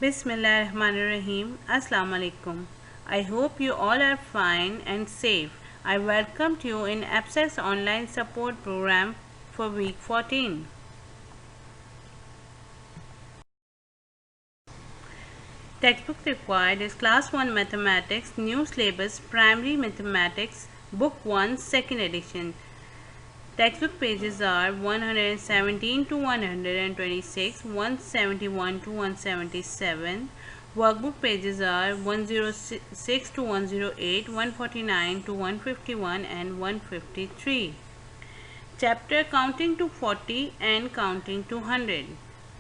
Bismillahirrahmanirrahim. Assalamu alaikum. I hope you all are fine and safe. I welcome you in Abscess Online Support Program for Week 14. Textbook required is Class 1 Mathematics, New Syllabus, Primary Mathematics, Book 1, 2nd edition. Textbook pages are 117 to 126, 171 to 177. Workbook pages are 106 to 108, 149 to 151 and 153. Chapter Counting to 40 and Counting to 100.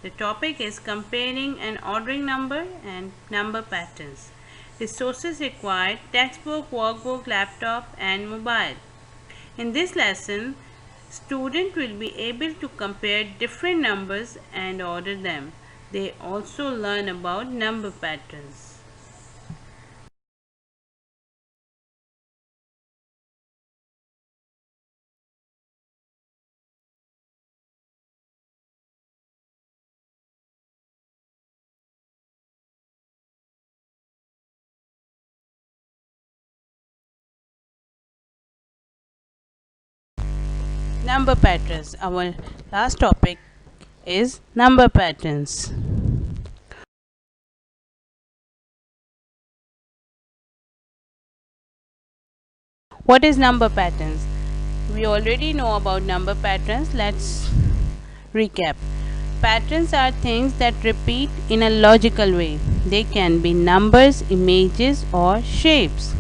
The topic is comparing and ordering number and number patterns. Resources required: textbook, workbook, laptop and mobile. In this lesson, student will be able to compare different numbers and order them. They also learn about number patterns. Number patterns. Our last topic is number patterns. What is number patterns? We already know about number patterns. Let's recap. Patterns are things that repeat in a logical way. They can be numbers, images or shapes.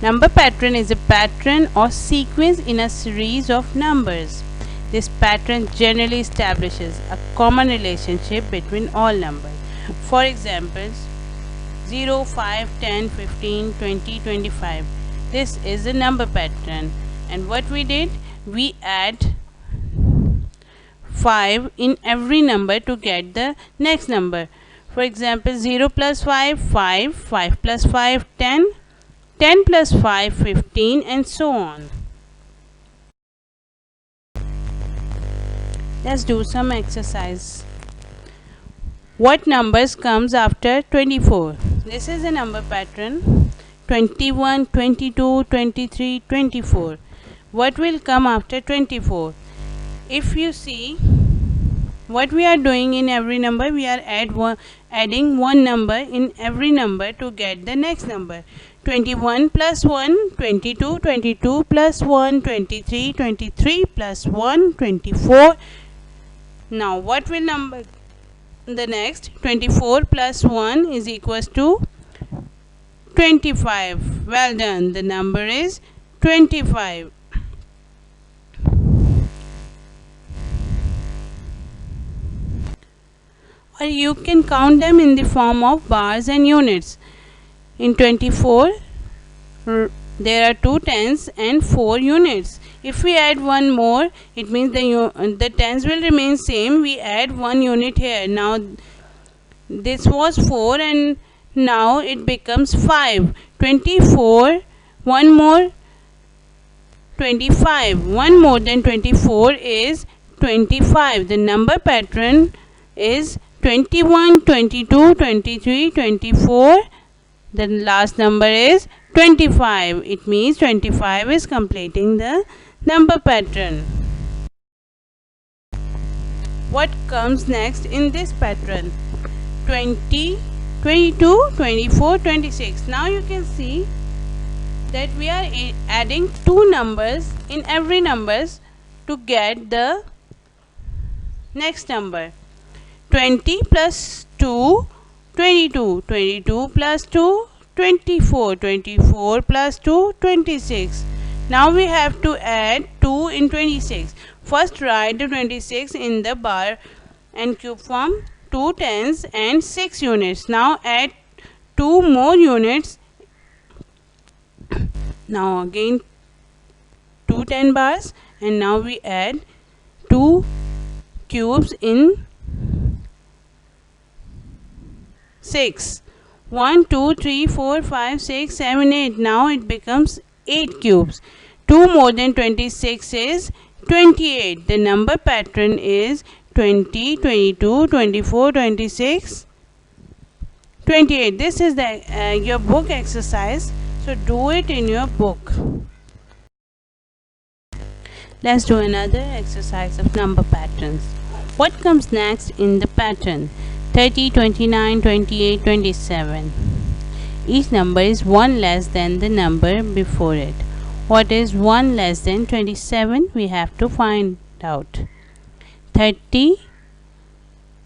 Number pattern is a pattern or sequence in a series of numbers. This pattern generally establishes a common relationship between all numbers. For example, 0, 5, 10, 15, 20, 25. This is a number pattern. And what we did? We add 5 in every number to get the next number. For example, 0 plus 5, 5, 5 plus 5, 10, 10 plus 5, 15 and so on. Let's do some exercise. What numbers comes after 24? This is a number pattern. 21, 22, 23, 24. What will come after 24? If you see what we are doing in every number, we are adding one number in every number to get the next number. 21 plus 1, 22, 22 plus 1, 23, 23 plus 1, 24. Now what will number the next? 24 plus 1 is equals to 25. Well done. The number is 25. Or you can count them in the form of bars and units. In 24, there are 2 tens and 4 units. If we add one more, it means the tens will remain same. We add 1 unit here. Now this was 4 and now it becomes 5. 24, one more 25. 1 more than 24 is 25. The number pattern is 21, 22, 23, 24. The last number is 25. It means 25 is completing the number pattern. What comes next in this pattern? 20, 22, 24, 26. Now you can see that we are adding 2 numbers in every numbers to get the next number. 20 plus 2, 22, 22 plus 2, 24, 24 plus 2, 26. Now we have to add 2 in 26. First write the 26 in the bar and cube form, 2 tens and 6 units. Now add 2 more units. Now again 2 10 bars and now we add 2 cubes in 6. 1, 2, 3, 4, 5, 6, 7, 8. Now it becomes 8 cubes. 2 more than 26 is 28. The number pattern is 20, 22, 24, 26, 28. This is the your book exercise. So do it in your book. Let's do another exercise of number patterns. What comes next in the pattern? 30, 29, 28, 27. Each number is 1 less than the number before it. What is 1 less than 27? We have to find out. 30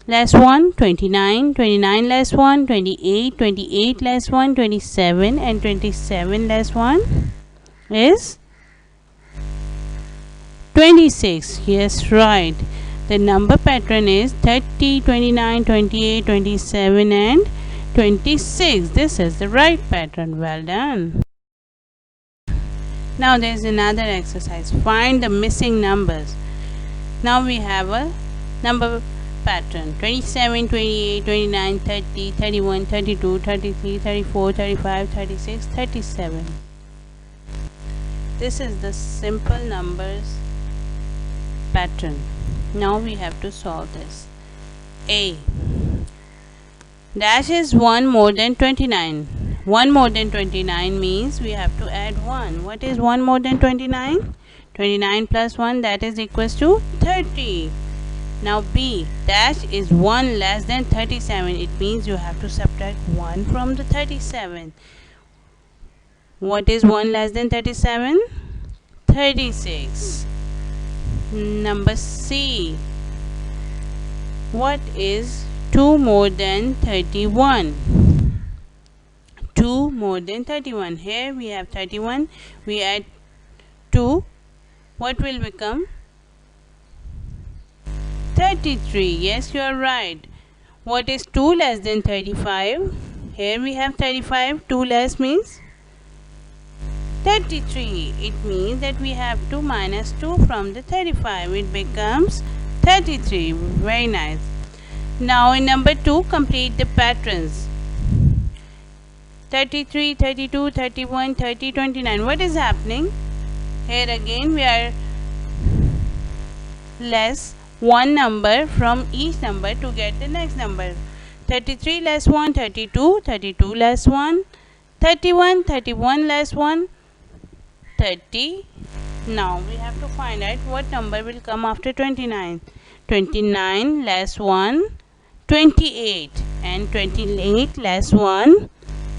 less 1, 29, 29 less 1, 28, 28 less 1, 27, and 27 less 1 is 26. Yes, right. The number pattern is 30, 29, 28, 27 and 26. This is the right pattern. Well done. Now there is another exercise. Find the missing numbers. Now we have a number pattern. 27, 28, 29, 30, 31, 32, 33, 34, 35, 36, 37. This is the simple numbers pattern. Now we have to solve this. A. Dash is 1 more than 29. 1 more than 29 means we have to add 1. What is 1 more than 29? 29 plus 1, that is equals to 30. Now B. Dash is 1 less than 37. It means you have to subtract 1 from the 37. What is 1 less than 37? 36. Number C. What is 2 more than 31? 2 more than 31. Here we have 31. We add 2. What will become? 33. Yes, you are right. What is 2 less than 35? Here we have 35. 2 less means 33. It means that we have to minus 2 from the 35. It becomes 33. Very nice. Now in number 2, complete the patterns. 33, 32, 31, 30, 29. What is happening? Here again we are less one number from each number to get the next number. 33 less 1, 32, 32 less 1, 31, 31 less 1, 30. Now we have to find out what number will come after 29. 29 less 1, 28, and 28 less 1,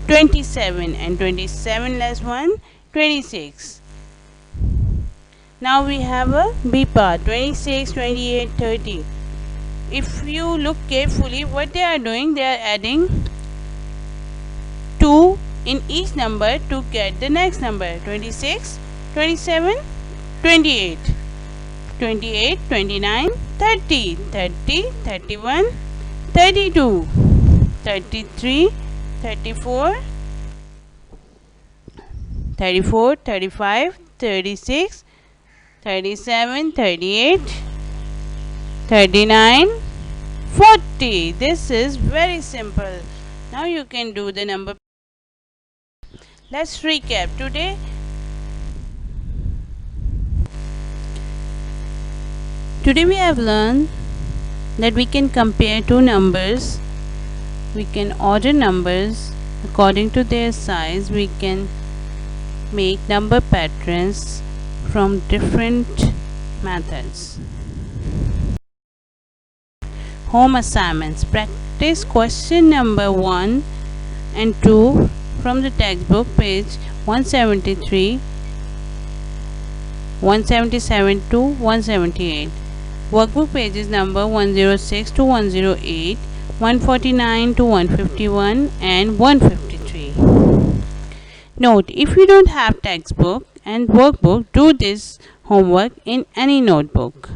27, and 27 less 1, 26. Now we have a B part, 26, 28, 30. If you look carefully, what they are doing, they are adding 2 in each number to get the next number. 26, 27, 28, 28, 29, 30, 30, 31, 32, 33, 34, 34, 35, 36, 37, 38, 39, 40. This is very simple. Now you can do the number. Let's recap today. Today we have learned that we can compare two numbers. We can order numbers according to their size. We can make number patterns from different methods. Home assignments. Practice question number 1 and 2 from the textbook, page 173, 177 to 178. Workbook pages number 106 to 108, 149 to 151 and 153. Note, if you don't have textbook and workbook, do this homework in any notebook.